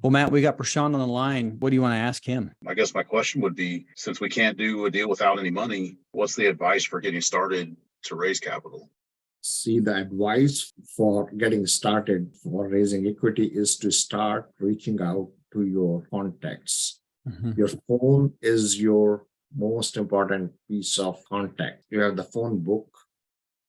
Well, Matt, we got Prashant on the line. What do you want to ask him? I guess my question would be, since we can't do a deal without any money, what's the advice for getting started to raise capital? See, the advice for getting started for raising equity is to start reaching out to your contacts. Your phone is your most important piece of contact. You have the phone book.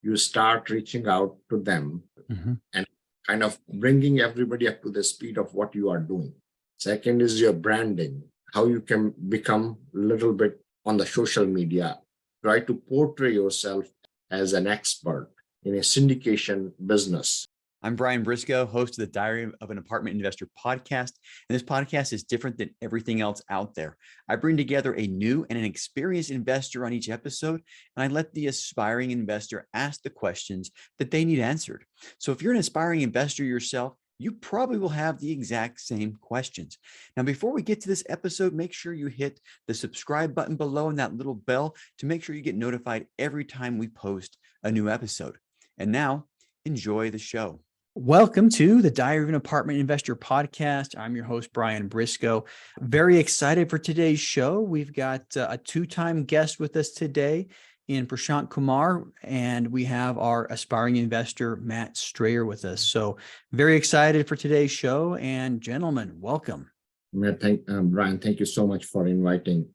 You start reaching out to them and kind of bringing everybody up to the speed of what you are doing. Second is your branding, how you can become a little bit on the social media. Try to portray yourself as an expert in a syndication business. I'm Brian Briscoe, host of the Diary of an Apartment Investor podcast. And this podcast is different than everything else out there. I bring together a new and an experienced investor on each episode, and I let the aspiring investor ask the questions that they need answered. So if you're an aspiring investor yourself, you probably will have the exact same questions. Now, before we get to this episode, make sure you hit the subscribe button below and that little bell to make sure you get notified every time we post a new episode. And now, enjoy the show. Welcome to the Diary of an Apartment Investor podcast. I'm your host, Brian Briscoe. Very excited for today's show. We've got a two-time guest with us today in Prashant Kumar, and we have our aspiring investor, Matt Strayer, with us. So very excited for today's show. And gentlemen, welcome. Matt, Brian, thank you so much for inviting.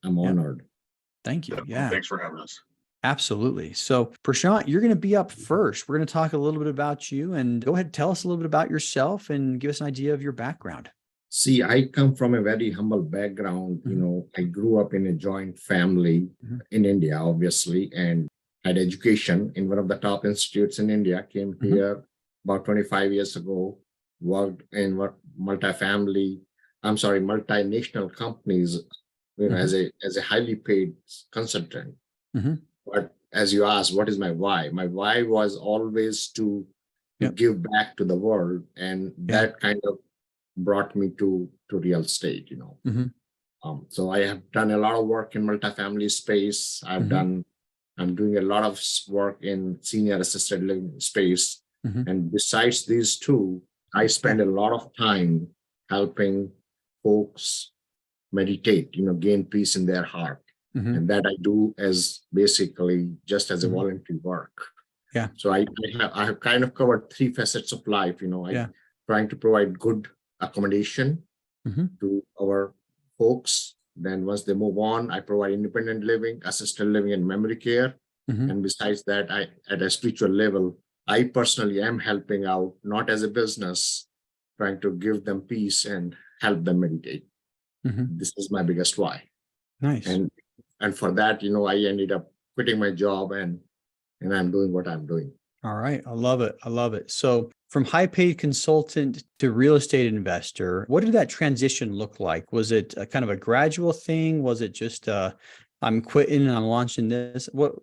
I'm honored. Thank you. Yeah. Thanks for having us. Absolutely. So Prashant, you're going to be up first. We're going to talk a little bit about you, and go ahead and tell us a little bit about yourself and give us an idea of your background. See, I come from a very humble background. I grew up in a joint family in India, obviously, and had education in one of the top institutes in India. Came here about 25 years ago, worked in multinational companies, as a highly paid consultant. But as you asked, what is my why? My why was always to give back to the world, and that kind of brought me to real estate. So I have done a lot of work in multifamily space. I'm doing a lot of work in senior assisted living space, and besides these two, I spend a lot of time helping folks meditate, gain peace in their heart. And that I do as basically just as a voluntary work. Yeah. So I have kind of covered three facets of life. Trying to provide good accommodation to our folks. Then once they move on, I provide independent living, assisted living, and memory care. And besides that, at a spiritual level, I personally am helping out, not as a business, trying to give them peace and help them meditate. This is my biggest why. Nice. And for that, I ended up quitting my job and I'm doing what I'm doing. All right. I love it. I love it. So from high paid consultant to real estate investor, what did that transition look like? Was it a kind of a gradual thing? Was it just I'm quitting and I'm launching this? What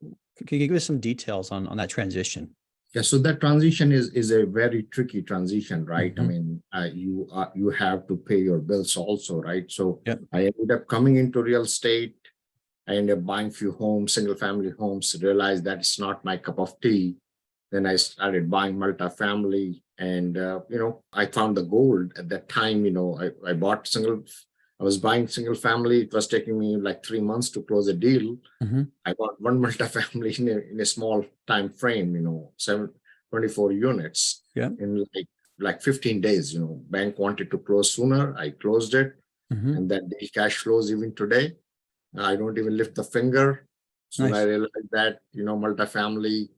can you give us some details on that transition? Yeah, so that transition is a very tricky transition, right? I mean, you have to pay your bills also, right? So I ended up coming into real estate. I ended up buying a few homes, single family homes, realized that it's not my cup of tea. Then I started buying multifamily, and, I found the gold at that time. I was buying single family. It was taking me like 3 months to close a deal. I bought one multifamily in a small time frame, 24 units in like 15 days. Bank wanted to close sooner. I closed it. And that the cash flows even today. I don't even lift the finger. So I realized that, multifamily,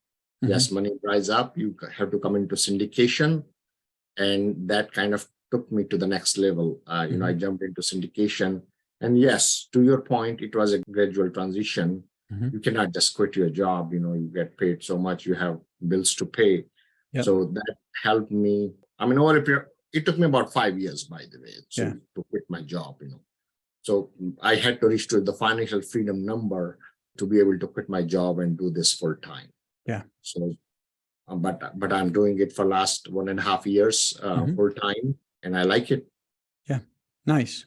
yes, money dries up. You have to come into syndication. And that kind of took me to the next level. I jumped into syndication. And yes, to your point, it was a gradual transition. You cannot just quit your job. You get paid so much, you have bills to pay. So that helped me. I mean, over a period, it took me about 5 years, by the way, to quit my job, So I had to reach to the financial freedom number to be able to quit my job and do this full time. Yeah. So, but I'm doing it for last 1.5 years full time, and I like it. Yeah. Nice.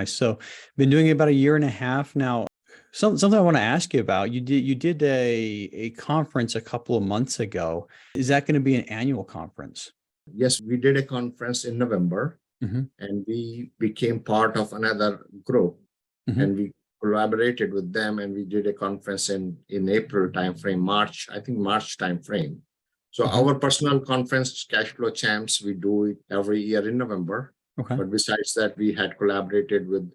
So been doing it about 1.5 years now. Something I want to ask you about. You did a conference a couple of months ago. Is that going to be an annual conference? Yes, we did a conference in November. Mhm. and we became part of another group, Mhm. and we collaborated with them, and we did a conference in April timeframe, March timeframe. So Mhm. our personal conference, Cash Flow Champs, we do it every year in November. Okay. But besides that, we had collaborated with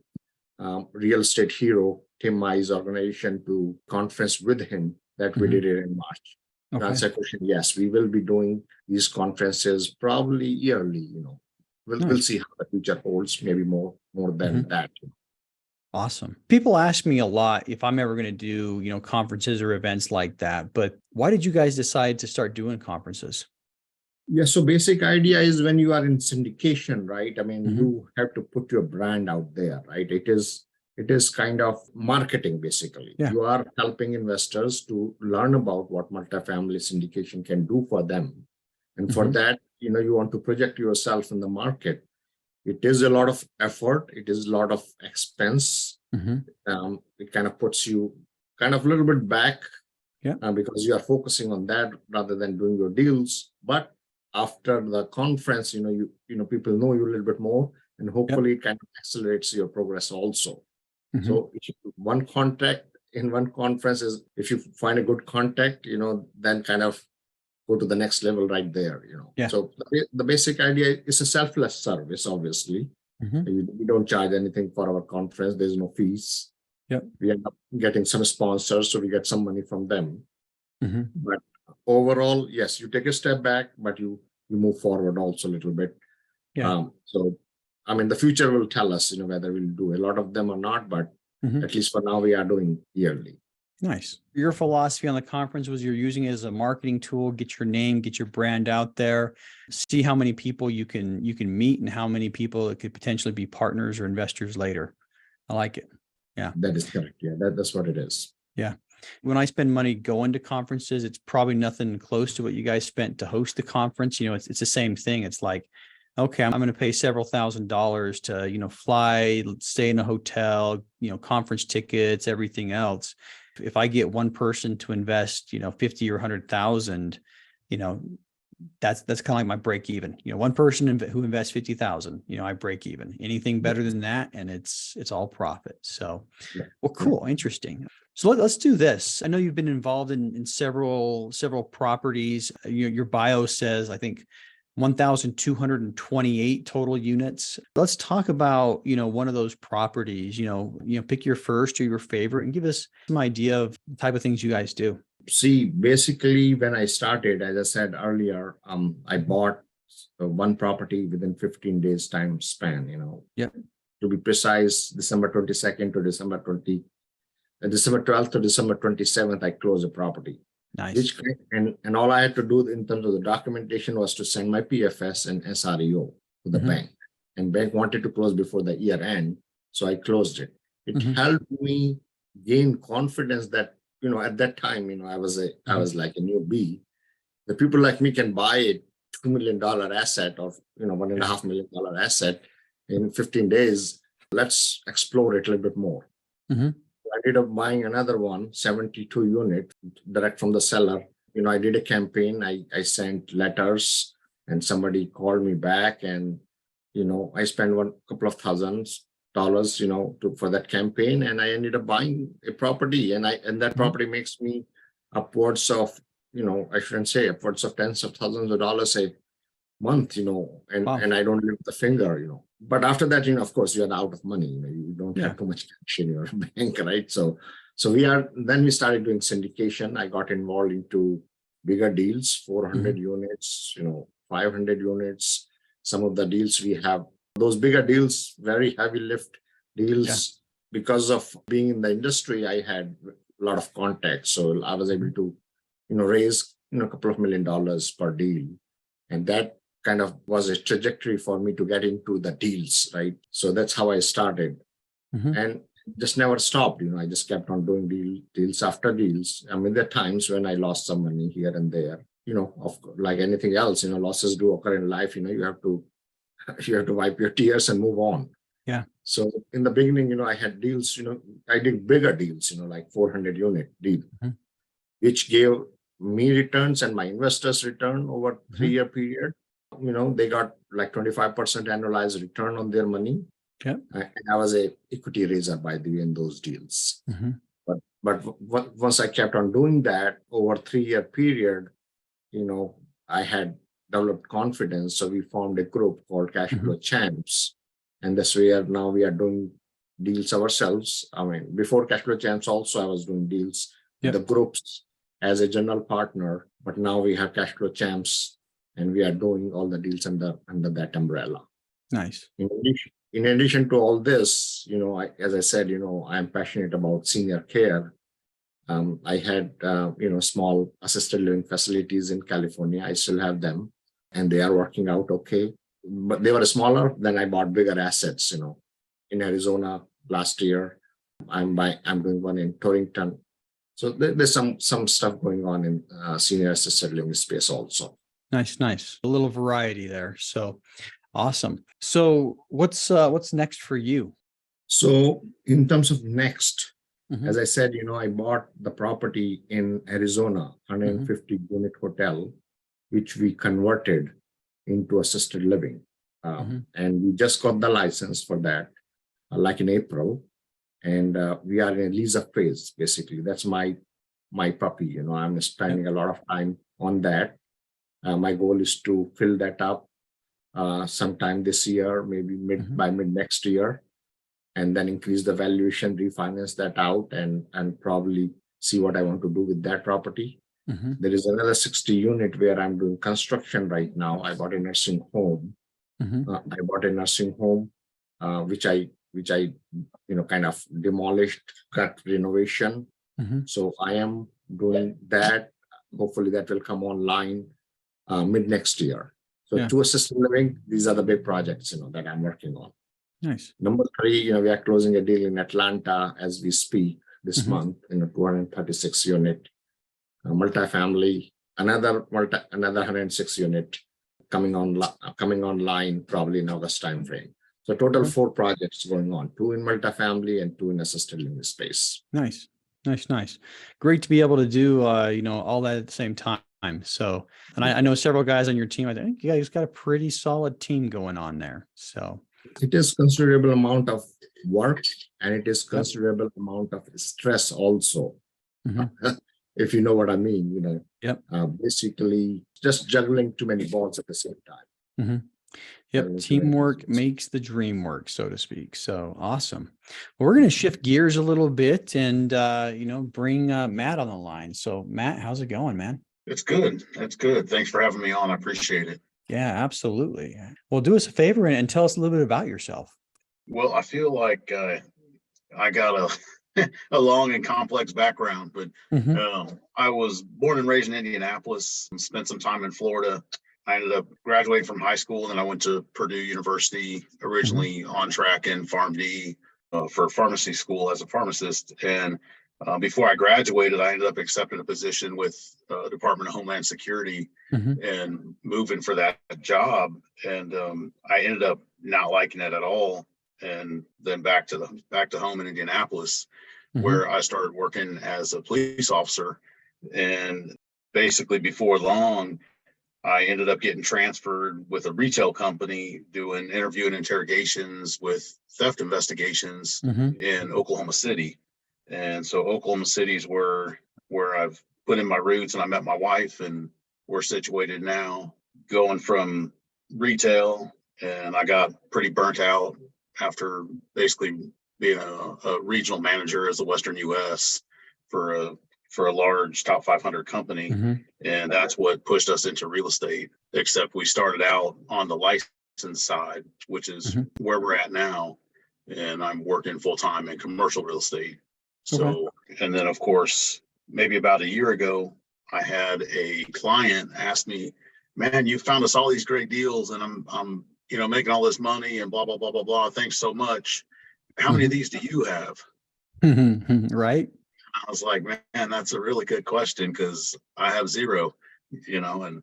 Real Estate Hero, Tim Mai's organization, to conference with him that we Mhm. did it in March. To Okay. answer your question, yes, we will be doing these conferences probably yearly. We'll Nice. see how the future holds, maybe more than that. Awesome. People ask me a lot if I'm ever going to do, conferences or events like that, but why did you guys decide to start doing conferences? Yeah, so basic idea is when you are in syndication, right? I mean, Mhm. you have to put your brand out there, right? It is kind of marketing, basically. Yeah. You are helping investors to learn about what multifamily syndication can do for them. And for Mhm. that, you want to project yourself in the market. It is a lot of effort. It is a lot of expense. Mhm. It kind of puts you kind of a little bit back, Yeah. because you are focusing on that rather than doing your deals. But after the conference, people know you a little bit more, and hopefully it kind of accelerates your progress also. Mhm. So if one contact in one conference is, if you find a good contact, then kind of go to the next level right there. Yeah. So the basic idea is a selfless service. Obviously, Mhm. we don't charge anything for our conference. There's no fees. Yep. We end up getting some sponsors, so we get some money from them. Mhm. But overall, yes, you take a step back, but you move forward also a little bit. Yeah. So, I mean, the future will tell us, whether we'll do a lot of them or not, but Mhm. at least for now, we are doing yearly. Nice. Your philosophy on the conference was you're using it as a marketing tool, get your name, get your brand out there, see how many people you can meet and how many people that could potentially be partners or investors later. I like it. Yeah. That is correct. Yeah, that's what it is. Yeah. When I spend money going to conferences, it's probably nothing close to what you guys spent to host the conference. It's the same thing. It's like, okay, I'm going to pay several $1,000s to, fly, stay in a hotel, conference tickets, everything else. If I get one person to invest, 50 or 100,000, that's kind of like my break even. One person who invests 50,000, I break even. Anything better than that, and it's all profit. So, well, cool, interesting. So let's do this. I know you've been involved in several properties. Your bio says, I think, 1,228 total units. Let's talk about, one of those properties. Pick your first or your favorite, and give us some idea of the type of things you guys do. See, basically, when I started, as I said earlier, I bought one property within 15 days time span. Yeah. To be precise, December 22nd to December 12th to December 27th, I closed the property. Nice. And all I had to do in terms of the documentation was to send my PFS and SREO to the bank. And bank wanted to close before the year end, so I closed it. It helped me gain confidence that, at that time, I was like a newbie. The people like me can buy a $2 million asset or, $1.5 million asset in 15 days. Let's explore it a little bit more. I ended up buying another one, 72 unit, direct from the seller. I did a campaign. I sent letters, and somebody called me back, and I spent a couple of $1,000s, for that campaign, and I ended up buying a property, and that property makes me upwards of, I shouldn't say upwards of tens of thousands of dollars a month, and I don't lift the finger, But after that, of course, you are out of money. You don't have too much cash in your bank, right? So then we started doing syndication. I got involved into bigger deals, 400 units, 500 units. Some of the deals we have, those bigger deals, very heavy lift deals. Yeah. Because of being in the industry, I had a lot of contacts. So I was able to, raise, a couple of $1 million per deal. And that kind of was a trajectory for me to get into the deals, right? So that's how I started, and just never stopped. I just kept on doing deals after deals. I mean, there are times when I lost some money here and there. Like anything else, losses do occur in life. You have to wipe your tears and move on. Yeah. So in the beginning, I had deals. I did bigger deals. Like 400 unit deal, which gave me returns and my investors return over 3-year period. they got like 25% annualized return on their money. Yep. And I was a equity raiser, by the way, in those deals. But once I kept on doing that over a 3-year period, I had developed confidence. So we formed a group called Cash Flow Champs. And that's where now we are doing deals ourselves. I mean, before Cash Flow Champs also, I was doing deals with the groups as a general partner, but now we have Cash Flow Champs and we are doing all the deals under that umbrella. Nice. In addition to all this, as I said, I'm passionate about senior care. I had, small assisted living facilities in California. I still have them and they are working out okay. But they were smaller, then I bought bigger assets, in Arizona last year. I'm doing one in Torrington. So there's some stuff going on in senior assisted living space also. Nice. A little variety there. So awesome. So what's next for you? So in terms of next, as I said, I bought the property in Arizona, 150 unit hotel, which we converted into assisted living. And we just got the license for that, like in April. And we are in a lease-up phase, basically. That's my puppy. I'm spending a lot of time on that. My goal is to fill that up sometime this year, maybe by mid next year, and then increase the valuation, refinance that out, and probably see what I want to do with that property. There is another 60 unit where I'm doing construction right now. I bought a nursing home. Which I kind of demolished, got renovation. So I am doing that. Hopefully that will come online mid next year. So 2 assisted living, these are the big projects, that I'm working on. Nice. Number 3, we are closing a deal in Atlanta as we speak this month in a 236 unit multifamily, another 106 unit coming online probably in August timeframe. So total 4 projects going on, 2 in multifamily and 2 in assisted living space. Nice. Great to be able to do, all that at the same time. So, and I know several guys on your team. I think you guys got a pretty solid team going on there. So it is considerable amount of work and it is considerable amount of stress also. If you know what I mean, basically just juggling too many balls at the same time. Teamwork makes the dream work, so to speak. So awesome. Well, we're going to shift gears a little bit and, bring Matt on the line. So Matt, how's it going, man? It's good. That's good. Thanks for having me on. I appreciate it. Yeah, absolutely. Well, do us a favor and tell us a little bit about yourself. Well, I feel like I got a long and complex background, but I was born and raised in Indianapolis and spent some time in Florida. I ended up graduating from high school, and then I went to Purdue University, originally on track in PharmD for pharmacy school as a pharmacist. And before I graduated, I ended up accepting a position with Department of Homeland Security and moving for that job. And I ended up not liking it at all. And then back to home in Indianapolis, where I started working as a police officer. And basically before long, I ended up getting transferred with a retail company doing interview and interrogations with theft investigations in Oklahoma City. And so Oklahoma City is where I've put in my roots, and I met my wife, and we're situated now. Going from retail, and I got pretty burnt out after basically being a regional manager as the Western U.S. for a large top 500 company. And that's what pushed us into real estate, except we started out on the license side, which is where we're at now. And I'm working full time in commercial real estate. So, and then of course, maybe about a year ago, I had a client ask me, man, you found us all these great deals, and I'm making all this money and blah, blah, blah, blah, blah. Thanks so much. How many of these do you have? Right. I was like, man, that's a really good question, because I have 0, and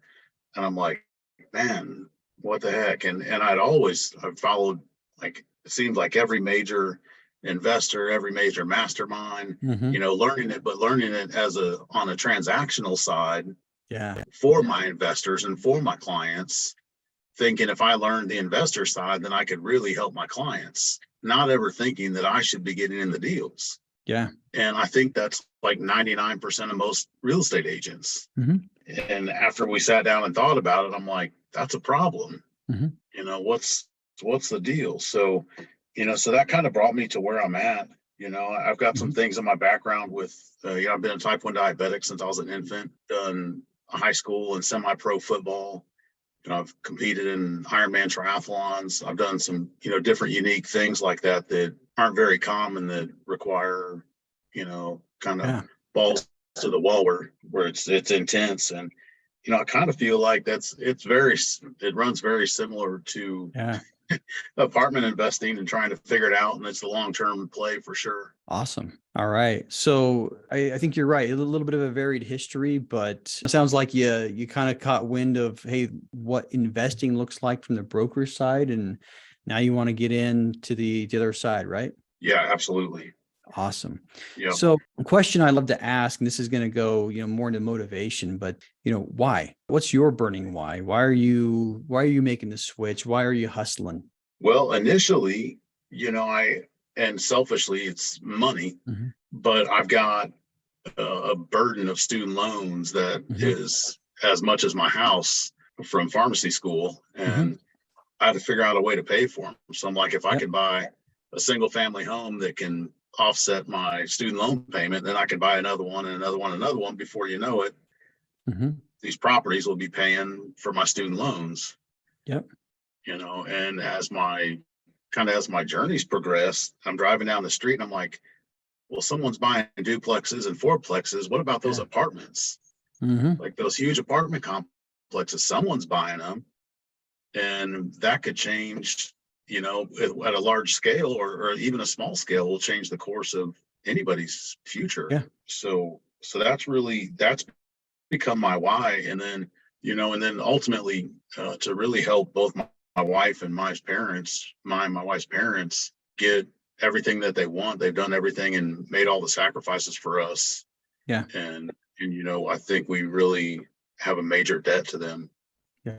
I'm like, man, what the heck? And I've followed, like, it seems like every major investor, every major mastermind, learning it on a transactional side for my investors and for my clients, thinking if I learned the investor side, then I could really help my clients, not ever thinking that I should be getting in the deals. Yeah. And I think that's like 99% of most real estate agents. Mm-hmm. And after we sat down and thought about it, I'm like, that's a problem. Mm-hmm. You know, what's the deal? So, so that kind of brought me to where I'm at. I've got some things in my background with, I've been a type 1 diabetic since I was an infant, done high school and semi-pro football. I've competed in Ironman triathlons. I've done some, different unique things like that aren't very common, that require, kind of balls to the wall where it's intense. And, I kind of feel like it runs very similar to apartment investing and trying to figure it out. And it's a long-term play for sure. Awesome. All right. So I think you're right. A little bit of a varied history, but it sounds like you kind of caught wind of, hey, what investing looks like from the broker side. And now you want to get into the other side, right? Yeah, absolutely. Awesome. Yeah. So a question I love to ask, and this is going to go, more into motivation, but why? What's your burning why? Why are you making the switch? Why are you hustling? Well, initially, and selfishly, it's money, but I've got a burden of student loans that is as much as my house from pharmacy school, and I had to figure out a way to pay for them. So I'm like, if I could buy a single family home that can offset my student loan payment, then I could buy another one and another one, another one. Before you know it, these properties will be paying for my student loans. Yep. And as my journeys progress, I'm driving down the street and I'm like, well, someone's buying duplexes and fourplexes. What about those apartments? Like those huge apartment complexes, someone's buying them. And that could change, at a large scale or even a small scale will change the course of anybody's future. Yeah. So that's become my why. And then, ultimately to really help both my wife and my wife's parents get everything that they want. They've done everything and made all the sacrifices for us. Yeah. And I think we really have a major debt to them. Yeah.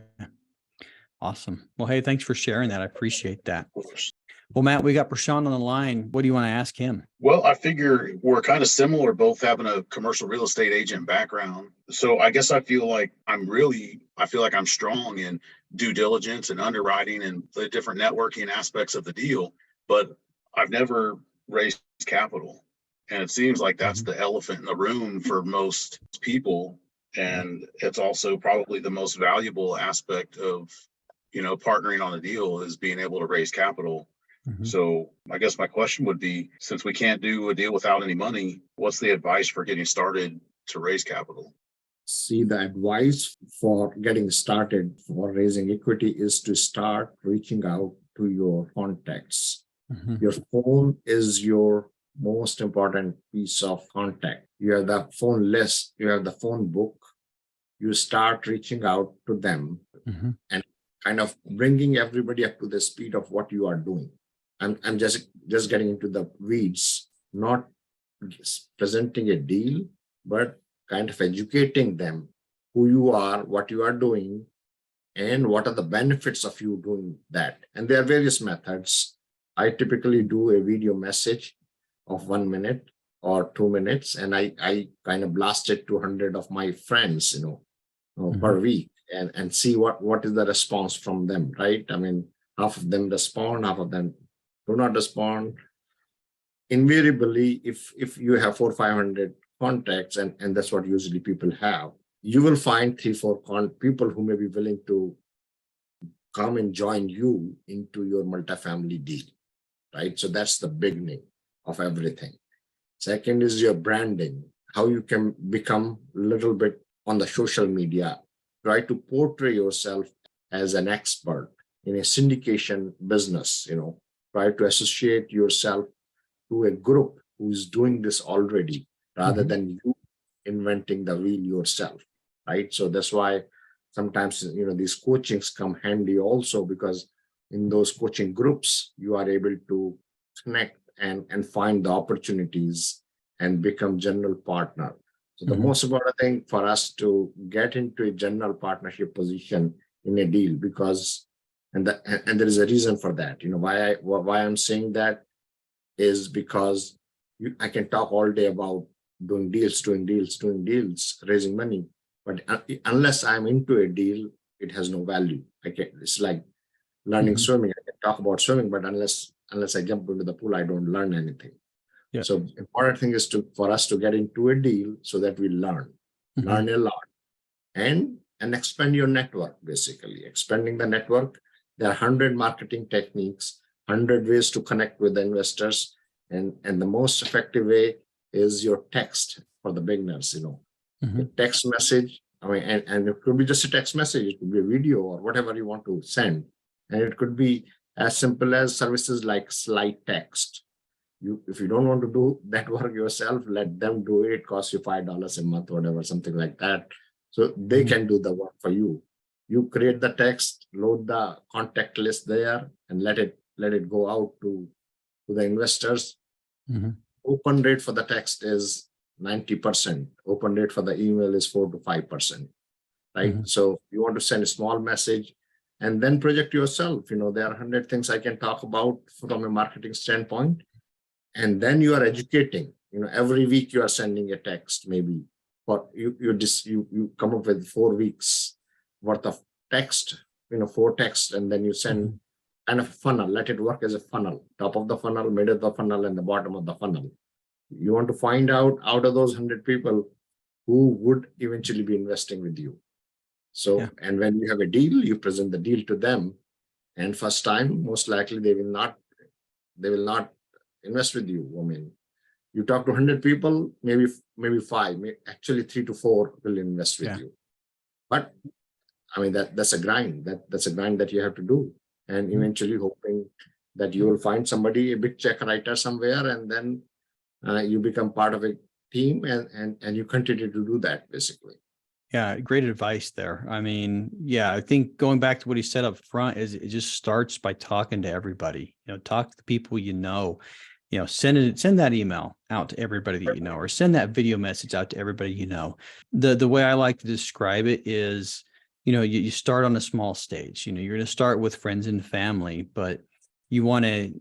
Awesome. Well, hey, thanks for sharing that. I appreciate that. Of course. Well, Matt, we got Prashant on the line. What do you want to ask him? Well, I figure we're kind of similar, both having a commercial real estate agent background. So I guess I feel like I'm strong in due diligence and underwriting and the different networking aspects of the deal, but I've never raised capital. And it seems like that's the elephant in the room for most people. And it's also probably the most valuable aspect of, partnering on a deal is being able to raise capital. So I guess my question would be, since we can't do a deal without any money, what's the advice for getting started to raise capital? See, the advice for getting started for raising equity is to start reaching out to your contacts. Your phone is your most important piece of contact. You have the phone list, you have the phone book. You start reaching out to them and kind of bringing everybody up to the speed of what you are doing. I'm just getting into the weeds, not presenting a deal, but kind of educating them who you are, what you are doing, and what are the benefits of you doing that. And there are various methods. I typically do a video message of 1 minute or 2 minutes, and I kind of blast it to 100 of my friends, per week, and see what is the response from them, right? I mean, half of them respond, half of them do not respond. Invariably, if you have 400 or 500 contacts, and that's what usually people have, you will find 3-4 people who may be willing to come and join you into your multifamily deal, right? So that's the beginning of everything. Second is your branding, how you can become a little bit on the social media. Try to portray yourself as an expert in a syndication business, try to associate yourself to a group who's doing this already, rather than you inventing the wheel yourself, right? So that's why sometimes, these coachings come handy also, because in those coaching groups, you are able to connect and find the opportunities and become general partner. So the most important thing for us to get into a general partnership position in a deal, because And and there is a reason for that. Why I'm saying that is because I can talk all day about doing deals, raising money, but unless I'm into a deal, it has no value. It's like learning swimming. I can talk about swimming, but unless I jump into the pool, I don't learn anything. Yeah. So important thing is for us to get into a deal so that we learn a lot and expand your network. Basically, expanding the network. There are 100 marketing techniques, 100 ways to connect with the investors, and the most effective way is your text for the beginners. Your text message. I mean, and it could be just a text message. It could be a video or whatever you want to send, and it could be as simple as services like slide text. If you don't want to do that work yourself, let them do it. It costs you $5 a month, whatever, something like that. So they can do the work for you. You create the text, load the contact list there, and let it go out to the investors. Open rate for the text is 90%. Open rate for the email is 4 to 5%. Right. So you want to send a small message and then project yourself. There are 100 things I can talk about from a marketing standpoint. And then you are educating. Every week you are sending a text, maybe, or you come up with 4 weeks worth of text, 4 texts, and then you send kind of funnel. Let it work as a funnel. Top of the funnel, middle of the funnel, and the bottom of the funnel. You want to find out of those 100 people who would eventually be investing with you. So, and when you have a deal, you present the deal to them, and first time, most likely they will not invest with you. I mean, you talk to 100 people, maybe 5, actually 3 to 4 will invest with you. But I mean, that's a grind. That's a grind that you have to do, and eventually hoping that you will find somebody, a big check writer somewhere, and then you become part of a team, and you continue to do that basically. Yeah, great advice there. I mean, I think going back to what he said up front is it just starts by talking to everybody. Talk to the people send that email out to everybody that you know, or send that video message out to everybody you know. The way I like to describe it is, you start on a small stage. You're going to start with friends and family, but you want to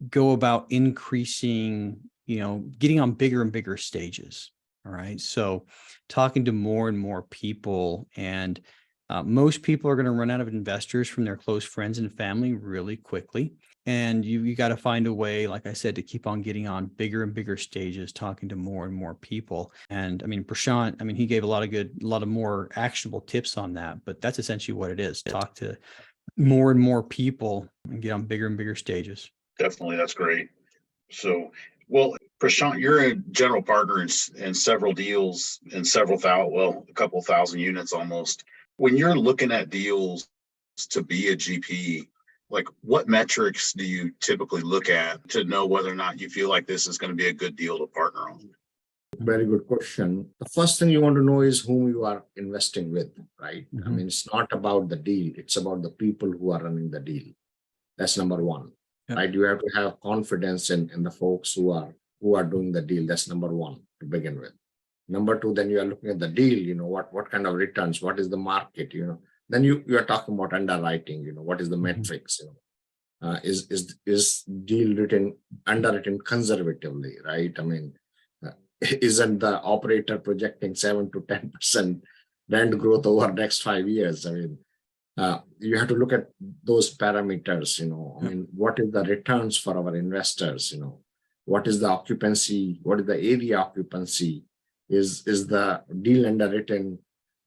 go about increasing, getting on bigger and bigger stages. All right. So talking to more and more people, and most people are going to run out of investors from their close friends and family really quickly. And you got to find a way, like I said, to keep on getting on bigger and bigger stages, talking to more and more people. And I mean, Prashant, he gave a lot of more actionable tips on that, but that's essentially what it is. Talk to more and more people and get on bigger and bigger stages. Definitely. That's great. So, well, Prashant, you're a general partner in several deals and a couple thousand units almost. When you're looking at deals to be a GP, like what metrics do you typically look at to know whether or not you feel like this is going to be a good deal to partner on? Very good question. The first thing you want to know is whom you are investing with, right? I mean, it's not about the deal. It's about the people who are running the deal. That's number one, right? You have to have confidence in the folks who are doing the deal. That's number one to begin with. Number two, then you are looking at the deal, what kind of returns, what is the market, then you are talking about underwriting, what is the metrics, is deal underwritten conservatively, right? I mean, isn't the operator projecting 7 to 10% rent growth over the next 5 years? I mean, you have to look at those parameters, I mean, what is the returns for our investors, what is the occupancy, what is the area occupancy, is the deal underwritten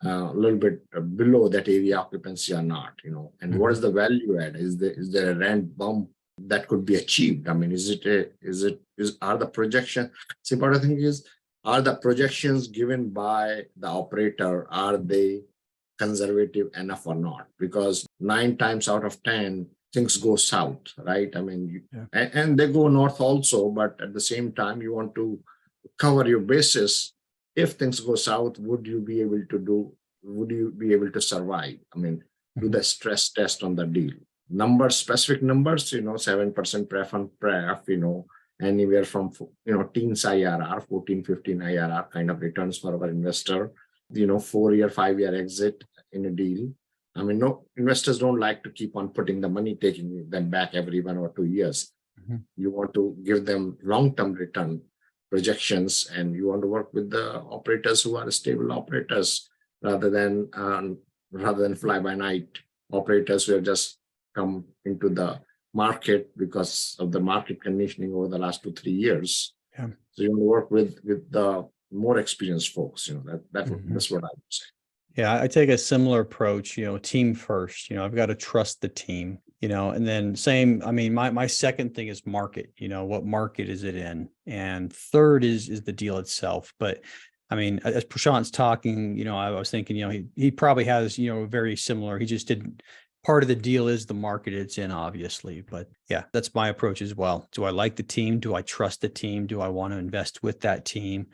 a little bit below that area occupancy or not, and what is the value add? Is there a rent bump that could be achieved? I mean, are the projections, the important thing is, are the projections given by the operator, are they conservative enough or not? Because 9 times out of 10, things go south, right? I mean, and they go north also, but at the same time, you want to cover your bases. If things go south, would you be able to survive? I mean, do the stress test on the deal. Specific numbers, 7% pref on pref, anywhere from, teens IRR, 14, 15 IRR kind of returns for our investor, 4-year, 5-year exit in a deal. I mean, no investors don't like to keep on putting the money, taking them back every 1 or 2 years. You want to give them long-term return projections, and you want to work with the operators who are stable operators rather than fly-by-night operators who have just come into the market because of the market conditioning over the last 2-3 years. Yeah. So you want to work with the more experienced folks. That's what I would say. Yeah, I take a similar approach, team first. I've got to trust the team, and then same, I mean, my second thing is market, what market is it in? And third is the deal itself. But I mean, as Prashant's talking, I was thinking, he probably has, very similar, he just didn't, part of the deal is the market it's in, obviously. But yeah, that's my approach as well. Do I like the team? Do I trust the team? Do I want to invest with that team?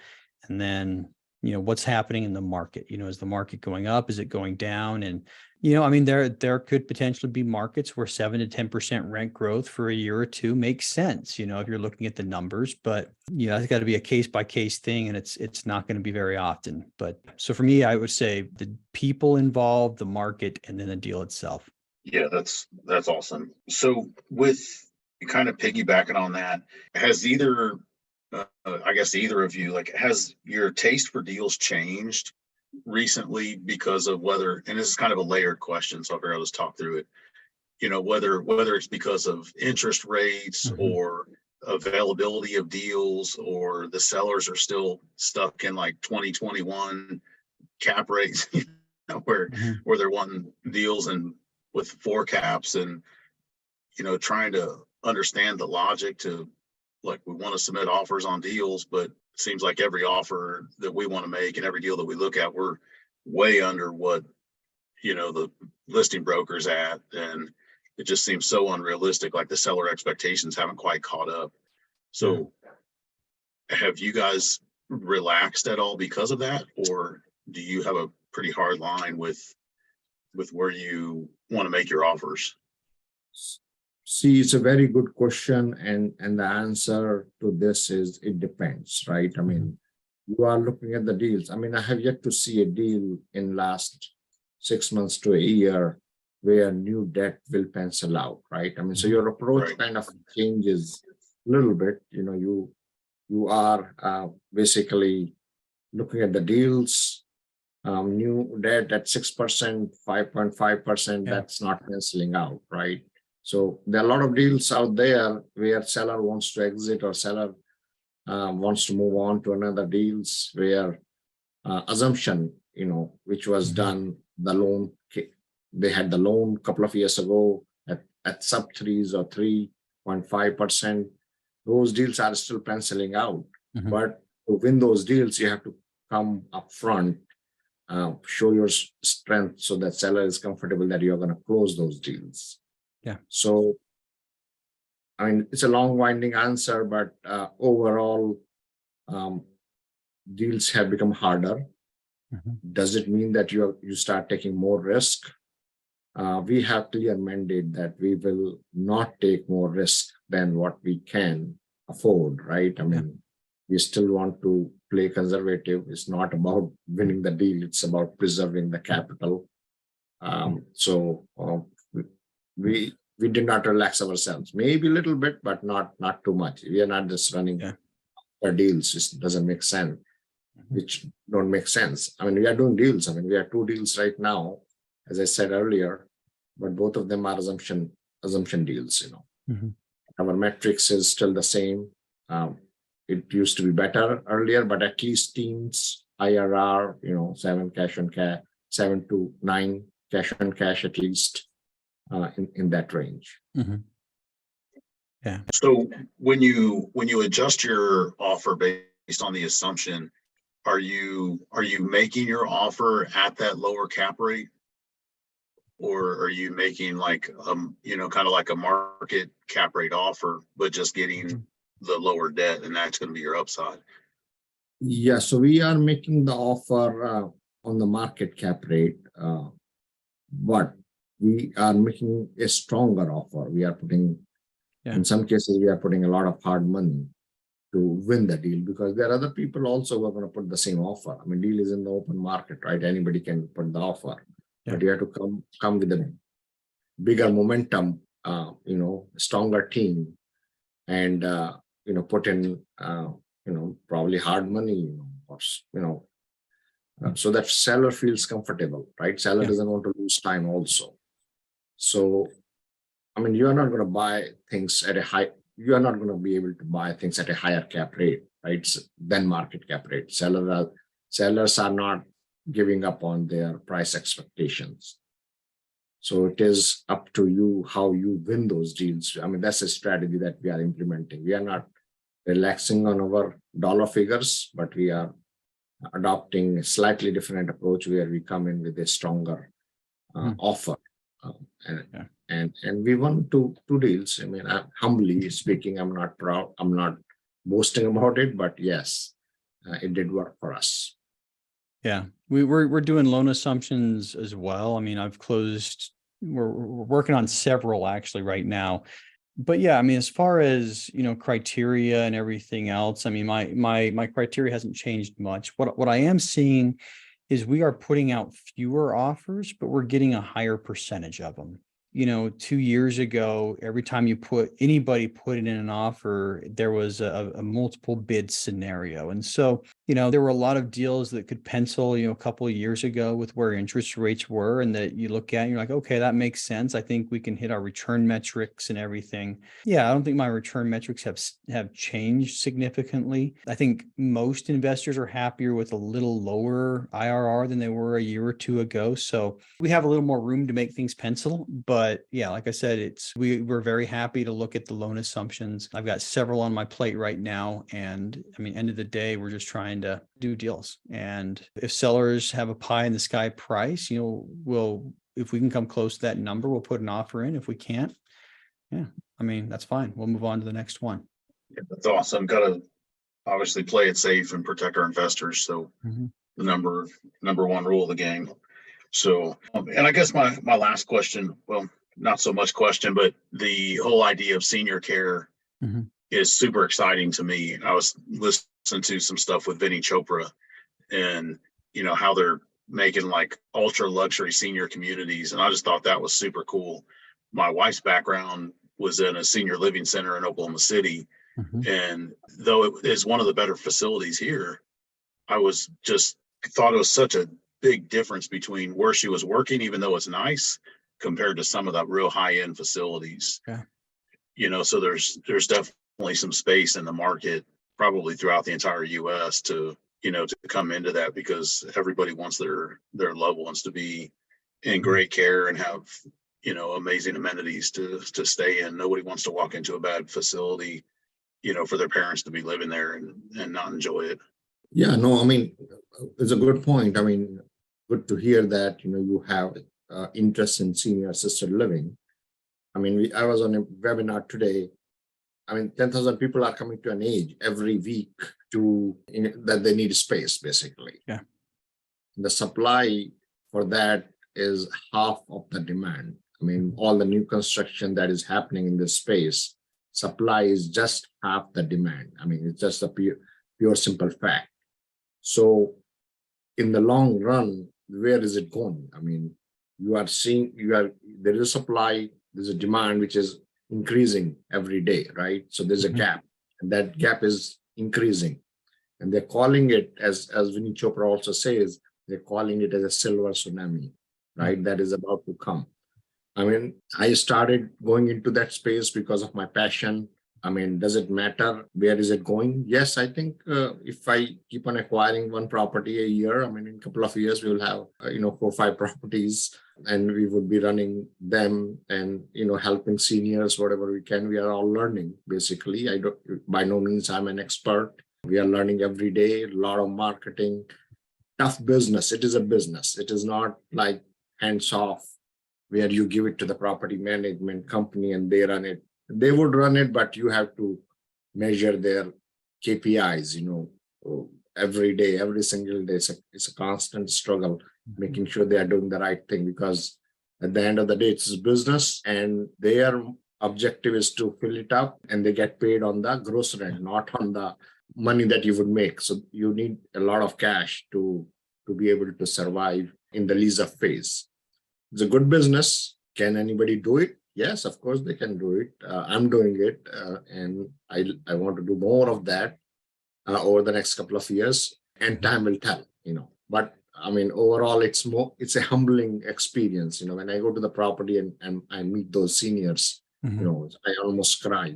And then, what's happening in the market? Is the market going up? Is it going down? And, I mean, there could potentially be markets where 7 to 10% rent growth for a year or two makes sense, if you're looking at the numbers, but it's got to be a case by case thing, and it's not going to be very often. But so for me, I would say the people involved, the market, and then the deal itself. Yeah, that's awesome. So with kind of piggybacking on that, has I guess either of you, has your taste for deals changed recently because of whether, and this is kind of a layered question, so I'll just talk through it, whether it's because of interest rates or availability of deals, or the sellers are still stuck in 2021 cap rates, where they're wanting deals and with 4 caps, and, trying to understand the logic to, we want to submit offers on deals, but it seems like every offer that we want to make and every deal that we look at, we're way under what, the listing broker's at. And it just seems so unrealistic. Like the seller expectations haven't quite caught up. So have you guys relaxed at all because of that? Or do you have a pretty hard line with where you want to make your offers? See, it's a very good question, and the answer to this is it depends, right? I mean, you are looking at the deals. I mean, I have yet to see a deal in last 6 months to a year where new debt will pencil out, right? I mean, so your approach kind of changes a little bit. You are basically looking at the deals, new debt at 6%, 5.5%, that's not penciling out, right? So there are a lot of deals out there where seller wants to exit or seller wants to move on to another deals where assumption, which was done, the loan, they had the loan a couple of years ago at sub 3s or 3.5%. Those deals are still penciling out. But to win those deals, you have to come up front, show your strength so that seller is comfortable that you're going to close those deals. Yeah. So, I mean, it's a long winding answer, but overall, deals have become harder. Does it mean that you start taking more risk? We have clear mandate that we will not take more risk than what we can afford, right? I mean, we still want to play conservative. It's not about winning the deal. It's about preserving the capital. We did not relax ourselves, maybe a little bit, but not too much. We are not just running for deals. It doesn't make sense, which don't make sense. I mean, we are doing deals. I mean, we have 2 deals right now, as I said earlier, but both of them are assumption deals. Our metrics is still the same. It used to be better earlier, but at least teams IRR, 7 cash on cash, 7 to 9 cash on cash at least. In that range. Yeah. So when you adjust your offer based on the assumption, are you making your offer at that lower cap rate, or are you making kind of like a market cap rate offer, but just getting the lower debt, and that's going to be your upside? Yeah. So we are making the offer on the market cap rate, but we are making a stronger offer. We are putting, in some cases, we are putting a lot of hard money to win the deal, because there are other people also who are going to put the same offer. I mean, deal is in the open market, right? Anybody can put the offer. but you have to come with a bigger momentum, stronger team, and put in probably hard money, so that seller feels comfortable, right? Seller doesn't want to lose time also. So, I mean, you are not going to buy things at a high. You are not going to be able to buy things at a higher cap rate, right? Than market cap rate. Sellers are not giving up on their price expectations. So it is up to you how you win those deals. I mean, that's a strategy that we are implementing. We are not relaxing on our dollar figures, but we are adopting a slightly different approach where we come in with a stronger offer. And we won two deals. I mean, humbly speaking, I'm not proud. I'm not boasting about it, but yes, it did work for us. Yeah, we're doing loan assumptions as well. I mean, we're working on several actually right now. But yeah, I mean, as far as, criteria and everything else, I mean, my criteria hasn't changed much. What I am seeing is we are putting out fewer offers, but we're getting a higher percentage of them. 2 years ago, every time anybody put in an offer, there was a multiple bid scenario. And so, there were a lot of deals that could pencil, a couple of years ago with where interest rates were, and that you look at and you're like, okay, that makes sense. I think we can hit our return metrics and everything. Yeah, I don't think my return metrics have changed significantly. I think most investors are happier with a little lower IRR than they were a year or two ago. So we have a little more room to make things pencil, but yeah, like I said, we're very happy to look at the loan assumptions. I've got several on my plate right now. And I mean, end of the day, we're just trying to do deals. And if sellers have a pie in the sky price, if we can come close to that number, we'll put an offer in. If we can't, I mean, that's fine. We'll move on to the next one. Yeah, that's awesome. Got to obviously play it safe and protect our investors. So the number one rule of the game. So, and I guess my last question, well, not so much question, but the whole idea of senior care is super exciting to me. I was listening to some stuff with Vinny Chopra and, how they're making like ultra luxury senior communities. And I just thought that was super cool. My wife's background was in a senior living center in Oklahoma City. And though it is one of the better facilities here, I was just thought it was such a big difference between where she was working, even though it's nice, compared to some of the real high-end facilities. So there's definitely some space in the market, probably throughout the entire US to come into that, because everybody wants their loved ones to be in great care and have amazing amenities to stay in. Nobody wants to walk into a bad facility for their parents to be living there and not enjoy it. Yeah, no, I mean, it's a good point. I mean, good to hear that, you have interest in senior assisted living. I mean, I was on a webinar today. I mean, 10,000 people are coming to an age every week that they need space, basically. Yeah. The supply for that is half of the demand. I mean, all the new construction that is happening in this space, supply is just half the demand. I mean, it's just a pure simple fact. So in the long run, where is it going? I mean, there is a supply, there's a demand, which is increasing every day, right? So there's a gap, and that gap is increasing. And they're calling it, as Vinny Chopra also says, they're calling it as a silver tsunami, right? That is about to come. I mean, I started going into that space because of my passion. I mean, does it matter? Where is it going? Yes, I think if I keep on acquiring one property a year, I mean, in a couple of years, we will have, 4 or 5 properties, and we would be running them and, helping seniors, whatever we can. We are all learning, basically. By no means I'm an expert. We are learning every day, a lot of marketing, tough business. It is a business. It is not like hands off, where you give it to the property management company and they run it. They would run it, but you have to measure their KPIs, every day, every single day. It's a constant struggle, making sure they are doing the right thing, because at the end of the day, it's a business and their objective is to fill it up, and they get paid on the gross rent, not on the money that you would make. So you need a lot of cash to be able to survive in the lease-up phase. it's a good business. Can anybody do it? Yes, of course they can do it. I'm doing it, and I want to do more of that over the next couple of years, and time will tell, But I mean, overall, it's a humbling experience. When I go to the property and I meet those seniors, I almost cry,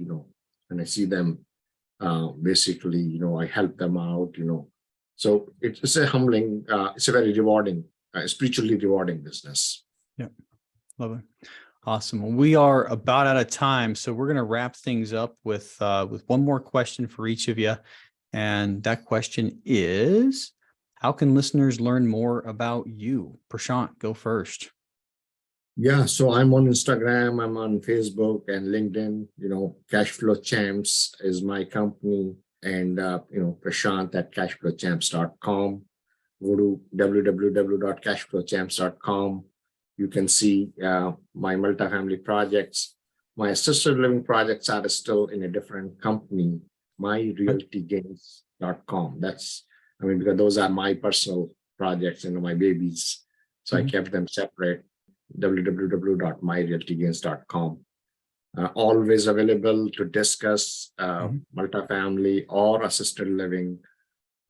when I see them. Basically, I help them out, So it's a humbling, it's a very rewarding, spiritually rewarding business. Yeah, love it. Awesome. Well, we are about out of time, so we're going to wrap things up with one more question for each of you, and that question is, how can listeners learn more about you? Prashant, go first. Yeah, so I'm on Instagram, I'm on Facebook and LinkedIn. Cashflow Champs is my company, and Prashant at cashflowchamps.com. Go to www.cashflowchamps.com. You can see my multifamily projects. My assisted living projects are still in a different company, myrealtygains.com. Because those are my personal projects, my babies. So I kept them separate. www.myrealtygains.com. Always available to discuss multifamily or assisted living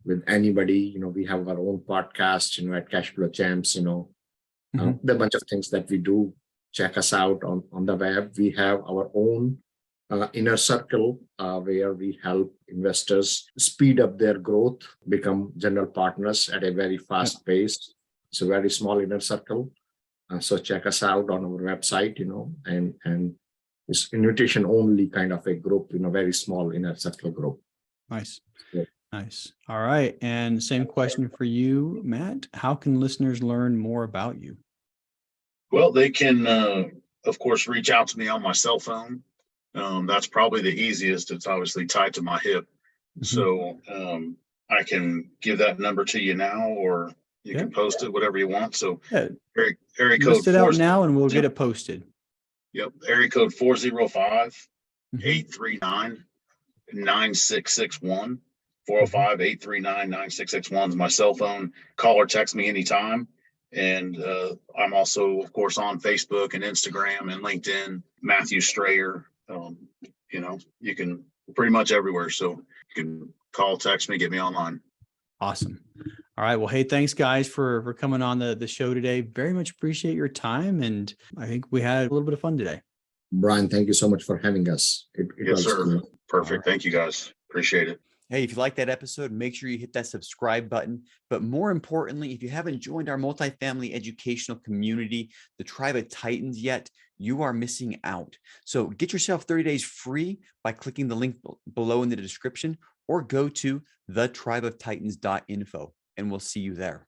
with anybody. We have our own podcast, at Cashflow Champs. There are a bunch of things that we do. Check us out on the web. We have our own inner circle where we help investors speed up their growth, become general partners at a very fast pace. It's a very small inner circle. So check us out on our website, and it's invitation only kind of a group, very small inner circle group. Nice. Yeah. Nice. All right. And same question for you, Matt. How can listeners learn more about you? Well, they can, of course, reach out to me on my cell phone. That's probably the easiest. It's obviously tied to my hip. So I can give that number to you now, or you can post it, whatever you want. So area code, list it out now and we'll get it posted. Yep. Area code 405-839-9661. 405-839-9661 is my cell phone. Call or text me anytime. And I'm also, of course, on Facebook and Instagram and LinkedIn, Matthew Strayer. You can pretty much everywhere. So you can call, text me, get me online. Awesome. All right. Well, hey, thanks guys for coming on the show today. Very much appreciate your time. And I think we had a little bit of fun today. Brian, thank you so much for having us. Yes, sir. Cool. Perfect. Thank you guys. Appreciate it. Hey, if you like that episode, make sure you hit that subscribe button. But more importantly, if you haven't joined our multifamily educational community, the Tribe of Titans yet, you are missing out. So get yourself 30 days free by clicking the link below in the description, or go to thetribeoftitans.info, and we'll see you there.